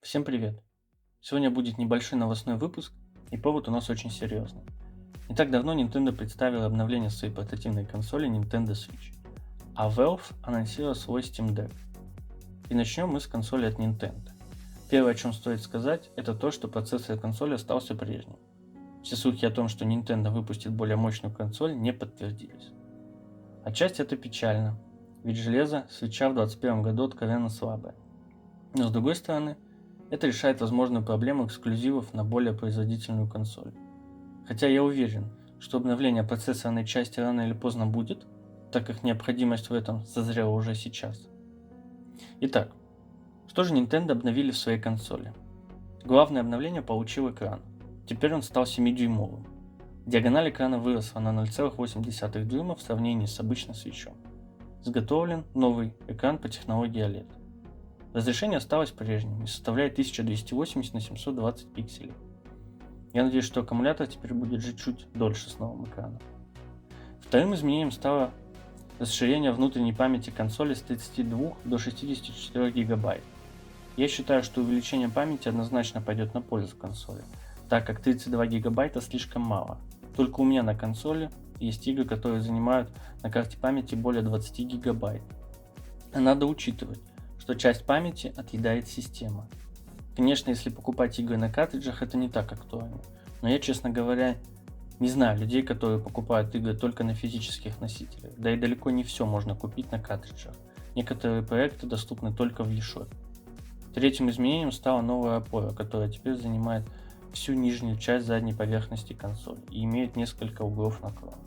Всем привет! Сегодня будет небольшой новостной выпуск, и повод у нас очень серьезный. Не так давно Nintendo представила обновление своей портативной консоли Nintendo Switch, а Valve анонсировала свой Steam Deck. И начнем мы с консоли от Nintendo. Первое, о чем стоит сказать, это то, что процессор консоли остался прежним. Все слухи о том, что Nintendo выпустит более мощную консоль, не подтвердились. Отчасти это печально, ведь железо Switch в 2021 году откровенно слабое. Но с другой стороны, это решает возможную проблему эксклюзивов на более производительную консоль. Хотя я уверен, что обновление процессорной части рано или поздно будет, так как необходимость в этом созрела уже сейчас. Итак, что же Nintendo обновили в своей консоли? Главное обновление получил экран. Теперь он стал 7-дюймовым. Диагональ экрана выросла на 0,8 дюйма в сравнении с обычным Switch. Изготовлен новый экран по технологии OLED. Разрешение осталось прежним и составляет 1280 на 720 пикселей. Я надеюсь, что аккумулятор теперь будет жить чуть дольше с новым экраном. Вторым изменением стало расширение внутренней памяти консоли с 32 до 64 гигабайт. Я считаю, что увеличение памяти однозначно пойдет на пользу консоли, так как 32 гигабайта слишком мало. Только у меня на консоли есть игры, которые занимают на карте памяти более 20 гигабайт. А надо учитывать, что часть памяти отъедает система. Конечно, если покупать игры на картриджах, это не так актуально, но я, честно говоря, не знаю людей, которые покупают игры только на физических носителях, да и далеко не все можно купить на картриджах. Некоторые проекты доступны только в eShop. Третьим изменением стала новая опора, которая теперь занимает всю нижнюю часть задней поверхности консоли и имеет несколько углов наклона.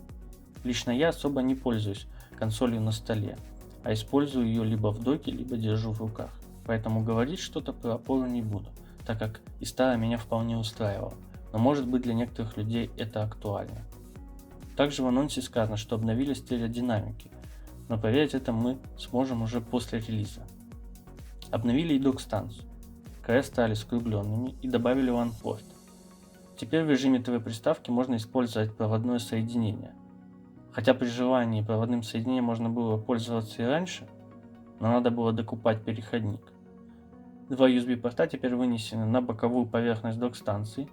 Лично я особо не пользуюсь консолью на столе, а использую ее либо в доке, либо держу в руках. Поэтому говорить что-то про опору не буду, так как и старая меня вполне устраивала, но может быть для некоторых людей это актуально. Также в анонсе сказано, что обновили стереодинамики, но проверить это мы сможем уже после релиза. Обновили и док-станцию. Края стали скругленными и добавили OnePort. Теперь в режиме ТВ-приставки можно использовать проводное соединение. Хотя при желании проводным соединением можно было пользоваться и раньше, но надо было докупать переходник. Два USB-порта теперь вынесены на боковую поверхность док-станции,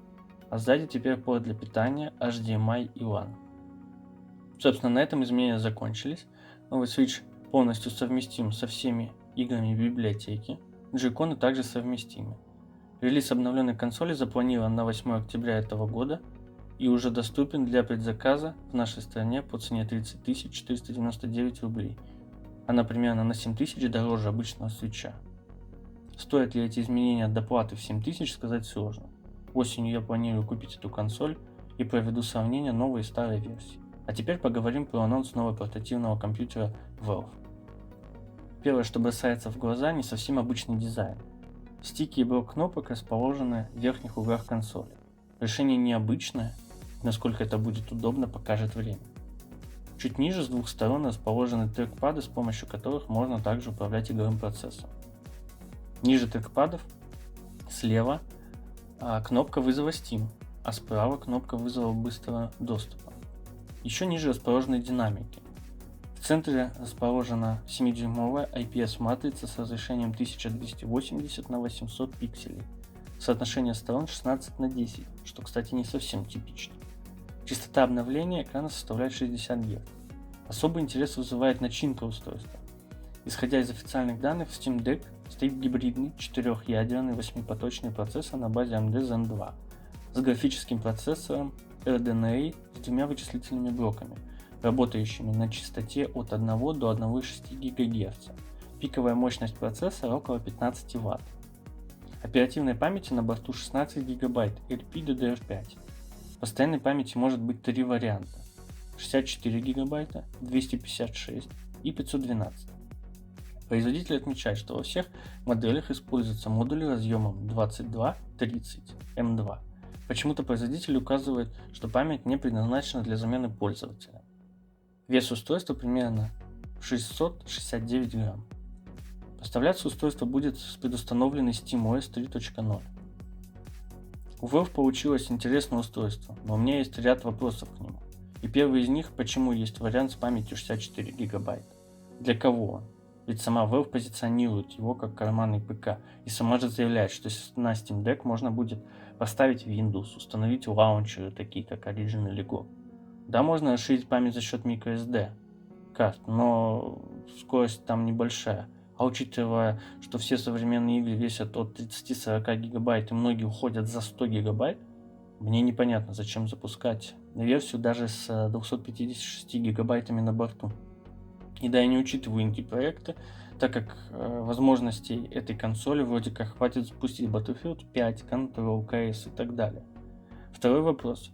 а сзади теперь порт для питания HDMI и LAN. Собственно, на этом изменения закончились. Новый Switch полностью совместим со всеми играми библиотеки, джойконы также совместимы. Релиз обновленной консоли запланирован на 8 октября этого года и уже доступен для предзаказа в нашей стране по цене 30 499 рублей. Она примерно на 7000 дороже обычного Switch. Стоят ли эти изменения доплаты в 7000, сказать сложно. Осенью я планирую купить эту консоль и проведу сравнение новой и старой версии. А теперь поговорим про анонс нового портативного компьютера Valve. Первое, что бросается в глаза, не совсем обычный дизайн. Стики и блок кнопок расположены в верхних углах консоли. Решение необычное, насколько это будет удобно, покажет время. Чуть ниже с двух сторон расположены трекпады, с помощью которых можно также управлять игровым процессом. Ниже трекпадов слева кнопка вызова Steam, а справа кнопка вызова быстрого доступа. Еще ниже расположены динамики. В центре расположена 7-дюймовая IPS-матрица с разрешением 1280 на 800 пикселей. Соотношение сторон 16 на 10, что, кстати, не совсем типично. Частота обновления экрана составляет 60 Гц. Особый интерес вызывает начинка устройства. Исходя из официальных данных, в Steam Deck стоит гибридный 4-ядерный 8-поточный процессор на базе AMD Zen 2 с графическим процессором RDNA с двумя вычислительными блоками, работающими на частоте от 1 до 1,6 ГГц. Пиковая мощность процессора около 15 Вт. Оперативной памяти на борту 16 ГБ LPDDR5. Постоянной памяти может быть три варианта: 64 ГБ, 256 и 512. Производитель отмечает, что во всех моделях используются модули разъемом 2230 M2. Почему-то производитель указывает, что память не предназначена для замены пользователя. Вес устройства примерно 669 грамм. Поставляться устройство будет с предустановленной SteamOS 3.0. У Valve получилось интересное устройство, но у меня есть ряд вопросов к нему. И первый из них, почему есть вариант с памятью 64 ГБ. Для кого он? Ведь сама Valve позиционирует его как карманный ПК и сама же заявляет, что на Steam Deck можно будет поставить Windows, установить лаунчеры, такие как Origin или Go. Да, можно расширить память за счет microSD карт, но скорость там небольшая. А учитывая, что все современные игры весят от 30-40 гигабайт и многие уходят за 100 гигабайт, мне непонятно, зачем запускать версию даже с 256 гигабайтами на борту. И да, я не учитываю инди-проекты, так как возможностей этой консоли вроде как хватит запустить Battlefield 5, Control, CS и так далее. Второй вопрос.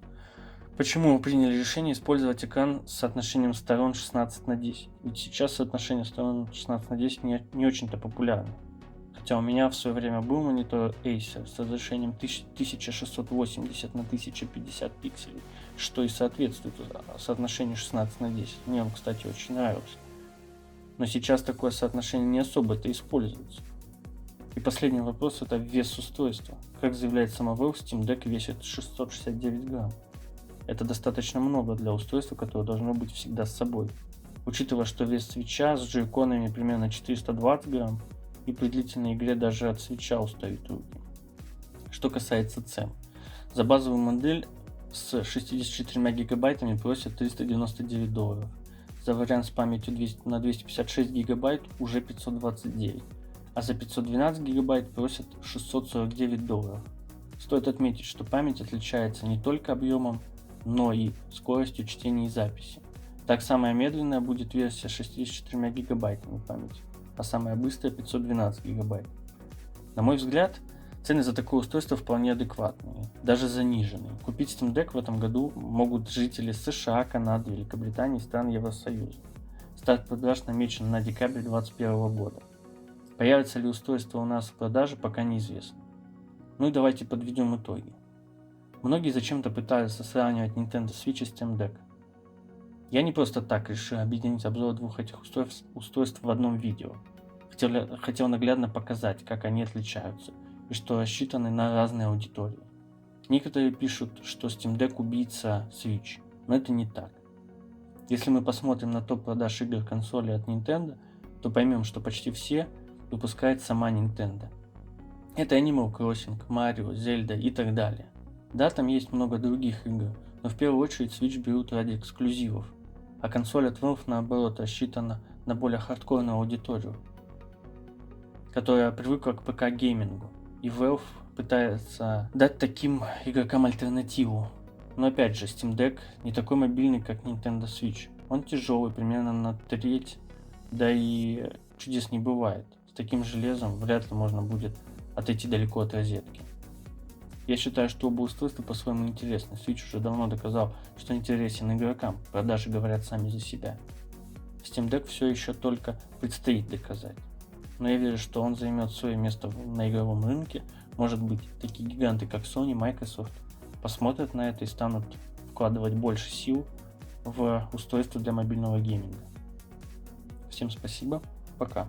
Почему вы приняли решение использовать экран с соотношением сторон 16:10? Ведь сейчас соотношение сторон 16:10 не очень-то популярно. Хотя у меня в свое время был монитор Acer с разрешением 1680 на 1050 пикселей, что и соответствует соотношению 16:10. Мне он, кстати, очень нравился. Но сейчас такое соотношение не особо-то используется. И последний вопрос — это вес устройства. Как заявляет сама Valve, Steam Deck весит 669 грамм. Это достаточно много для устройства, которое должно быть всегда с собой. Учитывая, что вес свитча с джойконами примерно 420 грамм, и при длительной игре даже от свитча устают руки. Что касается цен. За базовую модель с 64 гигабайтами просят $399. За вариант с памятью на 256 гигабайт уже 529, а за 512 гигабайт просят $649. Стоит отметить, что память отличается не только объемом, но и скоростью чтения и записи. Так, самая медленная будет версия с 64 гигабайтами памяти, а самая быстрая 512 гигабайт. На мой взгляд, цены за такое устройство вполне адекватные, даже заниженные. Купить Steam Deck в этом году могут жители США, Канады, Великобритании и стран Евросоюза. Старт продаж намечен на декабрь 2021 года. Появится ли устройство у нас в продаже, пока неизвестно. Ну и давайте подведем итоги. Многие зачем-то пытаются сравнивать Nintendo Switch и Steam Deck. Я не просто так решил объединить обзор двух этих устройств в одном видео. Хотел наглядно показать, как они отличаются и что рассчитаны на разные аудитории. Некоторые пишут, что Steam Deck убийца Switch, но это не так. Если мы посмотрим на топ продаж игр консоли от Nintendo, то поймем, что почти все выпускает сама Nintendo. Это Animal Crossing, Mario, Zelda и так далее. Да, там есть много других игр, но в первую очередь Switch берут ради эксклюзивов, а консоль от Valve наоборот рассчитана на более хардкорную аудиторию, которая привыкла к ПК-геймингу, и Valve пытается дать таким игрокам альтернативу. Но опять же, Steam Deck не такой мобильный, как Nintendo Switch. Он тяжелый, примерно на треть, да и чудес не бывает. С таким железом вряд ли можно будет отойти далеко от розетки. Я считаю, что оба устройства по-своему интересны. Switch уже давно доказал, что интересен игрокам, продажи говорят сами за себя. Steam Deck все еще только предстоит доказать. Но я верю, что он займет свое место на игровом рынке. Может быть, такие гиганты, как Sony, Microsoft, посмотрят на это и станут вкладывать больше сил в устройство для мобильного гейминга. Всем спасибо, пока.